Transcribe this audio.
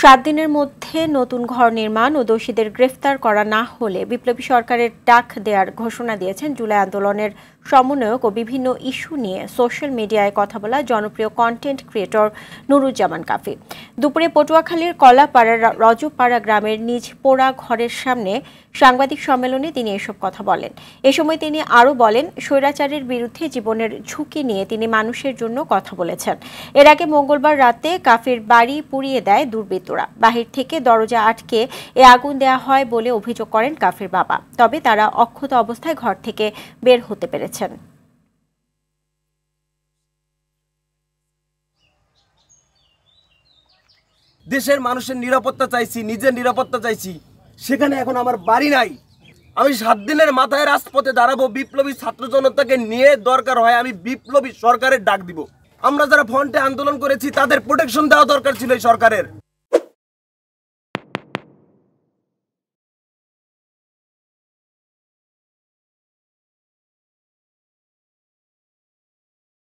7 দিনের মধ্যে নতুন ঘর নির্মাণ ও দোষীদের গ্রেফতার করা না হলে বিপ্লবী সরকারের ডাক দেওয়ার ঘোষণা দিয়েছেন জুলাই আন্দোলনের সমন্বয়ক ও বিভিন্ন ইস্যু নিয়ে সোশ্যাল মিডিয়ায় কথা বলা জনপ্রিয় কন্টেন্ট ক্রিয়েটর নুরুজ্জামান কাফি। দুপুরে পটুয়াখালীর কলাপাড়ার রজপাড়া গ্রামের নিজ পোড়া ঘরের সামনে সাংবাদিক সম্মেলনে তিনি এসব কথা বলেন। এ সময় তিনি আরও বলেন, স্বৈরাচারের বিরুদ্ধে জীবনের ঝুঁকি নিয়ে তিনি মানুষের জন্য কথা বলেছেন। এর আগে মঙ্গলবার রাতে কাফির বাড়ি পুড়িয়ে দেয় দুর্বৃত্তরা। বাহির থেকে দরজা আটকে এ আগুন দেওয়া হয় বলে অভিযোগ করেন কাফির বাবা। তবে তারা অক্ষত অবস্থায় ঘর থেকে বের হতে পেরেছেন। দেশের মানুষের নিরাপত্তা চাইছি, নিজের নিরাপত্তা চাইছি, সেখানে এখন আমার বাড়ি নাই। আমি 7 দিনের মাথায় রাজপথে দাঁড়াবো, বিপ্লবী ছাত্র জনতাকে নিয়ে দরকার হয় আমি বিপ্লবী সরকারের ডাক দিব। আমরা যারা ফ্রন্টে আন্দোলন করেছি তাদের প্রোটেকশন দেওয়া দরকার ছিল এই সরকারের।